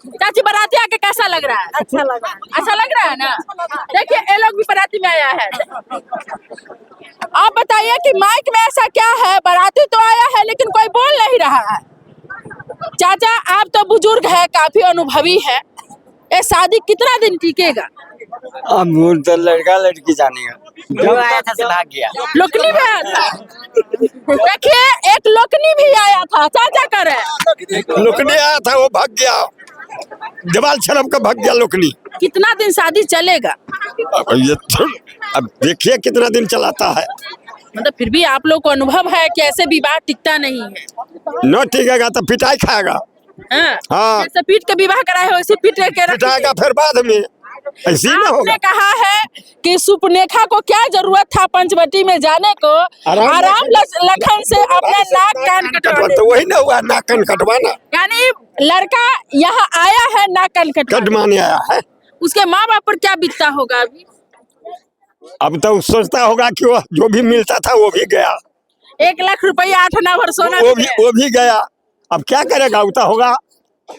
चाची बाराती आके कैसा लग रहा है? अच्छा लग रहा है ना। देखिए ये लोग भी बाराती में आया है। आप बताइए कि माइक में ऐसा क्या है, बाराती तो आया है लेकिन कोई बोल नहीं रहा है। चाचा आप तो बुजुर्ग है, काफी अनुभवी है, ये शादी कितना दिन टिकेगा? अब वो तो लड़का लड़की जानेगा, जो आया था से भाग गया। लोकनी भी आया था। देखिए एक लोकनी भी आया था, चाचा करे लोकनी आया था, वो भाग गया, जवाल शरम का भाग गया लोकनी। कितना दिन शादी चलेगा? अब देखिए कितना दिन चलाता है। मतलब फिर भी आप लोग को अनुभव है कि ऐसे विवाह टिकता नहीं है। न टिकेगा तो पिटाई खाएगा। हाँ। जैसे पीट के विवाह कराए हो वैसे पीट के पिटाएगा फिर बाद में, ऐसे ना होगा। आपने कहा है कि सुपनेखा को क्या जरूरत था पंचवटी में जाने को, आराम लखन से अपना नाक कान कटवा, तो वही ना हुआ, नाक कान कटवाना। यानी लड़का यहाँ आया है नाक कान कटवाने आया है। उसके माँ बाप पर क्या बीतता होगा अभी? अब तो सोचता होगा कि वो जो भी मिलता था वो भी गया। 1 लाख रुपया 8 आना भर सोना वो भी गया। अब क्या करेगा, उतना होगा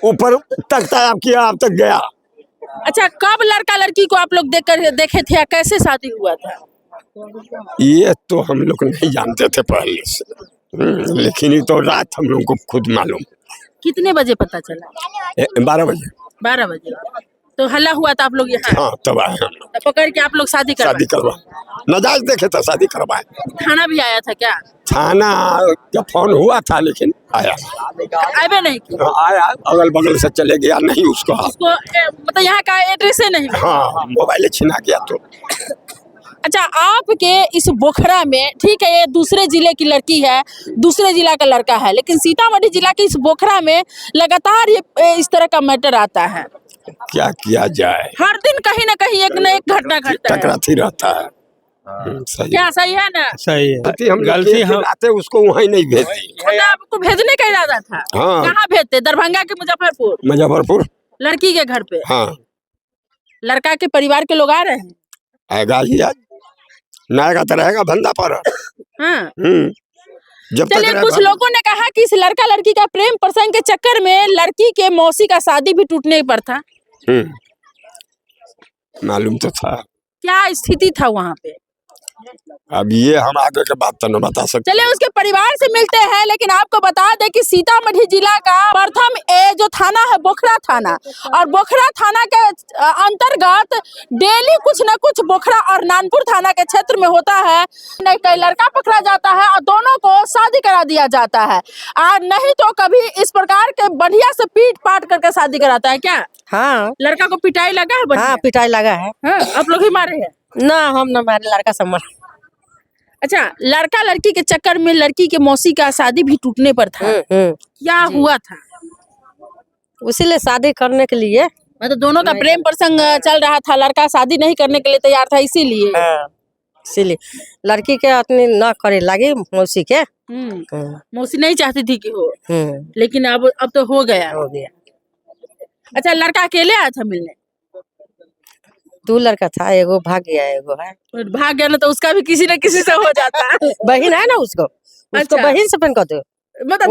ऊपर तकता किया, अब तक गया। अच्छा कब लड़का लड़की को आप लोग देखे थे, कैसे शादी हुआ था? ये तो हम लोग नहीं जानते थे पहले से, लेकिन ये तो रात हम लोग को खुद मालूम। कितने बजे पता चला? 12 बजे। 12 बजे तो हल्ला हुआ था, आप लोग यहाँ? हाँ तब आए हम लोग। तो पकड़ के आप लोग शादी करवा नजायज देखे तो शादी करवाए। थाना भी आया था क्या? थाना का फोन हुआ था लेकिन आया आए नहीं कि? आया, अगल बगल से चले गया, नहीं उसको मतलब यहाँ का एड्रेस है नहीं। हाँ मोबाइल छीना गया तो। अच्छा आपके इस बोखरा में, ठीक है ये दूसरे जिले की लड़की है, दूसरे जिला का लड़का है, लेकिन सीतामढ़ी जिला के इस बोखरा में लगातार ये इस तरह का मैटर आता है। क्या किया जाए, हर दिन कहीं ना कहीं एक न एक घटना घटता है, टकराती रहता है। सही। क्या सही है ना? सही है। हम गलती हम आते उसको वहीं नहीं भेजती। मतलब आपको भेजने का इरादा था? हाँ। कहाँ भेजते? दरभंगा के मुजफ्फरपुर लड़की के घर पे? हाँ। लड़का के परिवार के लोग आ रहे हैं? आएगा ही आज, ना आएगा तो रहेगा धंधा पर। हाँ। जब चलिए कुछ लोगों ने कहा कि इस लड़का लड़की का प्रेम प्रसंग के चक्कर में लड़की के मौसी का शादी भी टूटने पर था। मालूम तो था। क्या स्थिति था वहाँ पे? अब ये हम आगे के बात तो न बता सकते। चलिए उसके परिवार से मिलते हैं, लेकिन आपको बता दें कि सीतामढ़ी जिला का प्रथम जो थाना है बोखरा थाना, और बोखरा थाना के अंतर्गत डेली कुछ न कुछ बोखरा और नानपुर थाना के क्षेत्र में होता है। कई लड़का पकड़ा जाता है और दोनों को शादी करा दिया जाता है, और नहीं तो कभी इस प्रकार के बढ़िया से पीट पाट करके शादी कराता है। क्या हाँ लड़का को पिटाई लगा है? हाँ पिटाई लगा है। हाँ, आप लोग ही मारे हैं? ना हम न मारे, लड़का सब मारे। अच्छा लड़का लड़की के चक्कर में लड़की के मौसी का शादी भी टूटने पर था। क्या हुआ था? उसीलिए शादी करने के लिए, मतलब दोनों का प्रेम प्रसंग चल रहा था, लड़का शादी नहीं करने के लिए तैयार था, इसीलिए। इसीलिए लड़की के अपनी न करे लगी मौसी के। मौसी नहीं चाहती थी कि हो, लेकिन अब तो हो गया। अच्छा लड़का अकेले आया था मिलने? 2 लड़का था, एगो भाग गया, एगो है। भाग गया ना तो उसका भी किसी न किसी से हो जाता है। बहन है ना उसको, उसको बहन से पहन कर दो, मतलब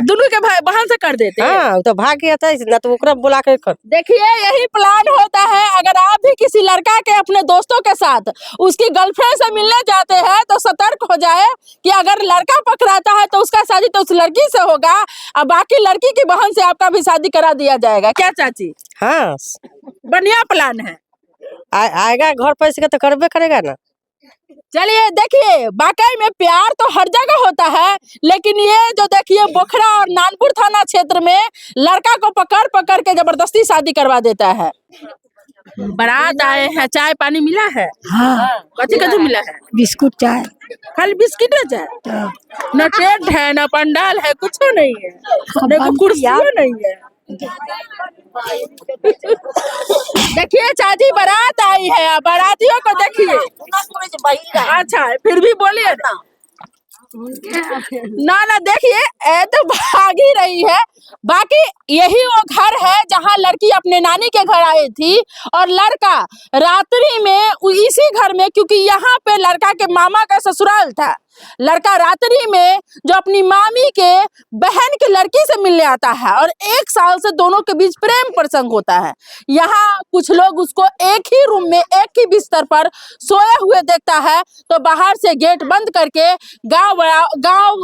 दोनों के भाई बहन से कर देते हैं। हाँ तो भाग गया था, ना तो ओकरा बुला के कर। देखिए यही प्लान होता है, अगर आप भी किसी लड़का के अपने दोस्तों के साथ उसकी गर्लफ्रेंड से मिलने जाते हैं तो सतर्क हो जाए कि अगर लड़का पकड़ाता है तो उसका शादी तो उस लड़की से होगा, और बाकी लड़की की बहन से आपका भी शादी करा दिया जाएगा। क्या चाची? हाँ बढ़िया प्लान है। आएगा घर पैसे का तो करबे करेगा ना। चलिए देखिए वाकई में प्यार तो हर जगह होता है, लेकिन ये जो देखिए बोखरा और नानपुर थाना क्षेत्र में लड़का को पकड़ पकड़ के जबरदस्ती शादी करवा देता है। बारात आए हैं, चाय पानी मिला है? हाँ कथी मिला है? बिस्कुट चाय, खाली बिस्किट है चाय? न टेंट है न पंडाल है, कुछ नहीं है, न कुर्सियां नहीं है। देखिए चाची बारात आई है, बारातियों को देखिए। अच्छा फिर भी बोलिए ना देखिए तो भाग ही रही है। बाकी यही वो घर है जहां लड़की अपने नानी के घर आई थी और लड़का रात्रि में इसी घर में, क्योंकि यहाँ पे लड़का के मामा का ससुराल था, लड़का रात्रि में जो अपनी मामी के बहन के लड़की से मिलने आता है और 1 साल से दोनों के बीच प्रेम प्रसंग होता है। यहाँ कुछ लोग उसको एक ही रूम में एक ही बिस्तर पर सोए हुए देखता है तो बाहर से गेट बंद करके गांव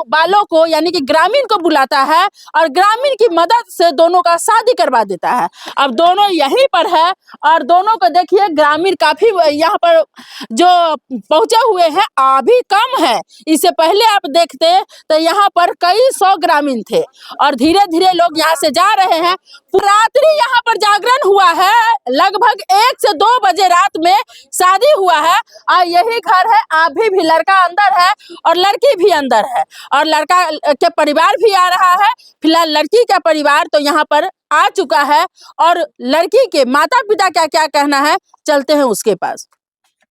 वालों को यानी कि ग्रामीण को बुलाता है और ग्रामीण की मदद से दोनों का शादी करवा देता है। अब दोनों यहीं पर है और दोनों को देखिए ग्रामीण काफी यहाँ पर जो पहुंचे हुए हैं अभी कम है। इससे पहले आप देखते तो यहाँ पर कई 100 ग्रामीण थे और धीरे धीरे लोग यहाँ से जा रहे हैं। रात्रि यहाँ पर जागरण हुआ है, लगभग 1 से 2 बजे रात में शादी हुआ है और यही घर है। अभी भी लड़का अंदर है और लड़की भी अंदर है और लड़का के परिवार भी आ रहा है। फिलहाल लड़की का परिवार तो यहाँ पर आ चुका है और लड़की के माता पिता क्या क्या कहना है चलते हैं उसके पास।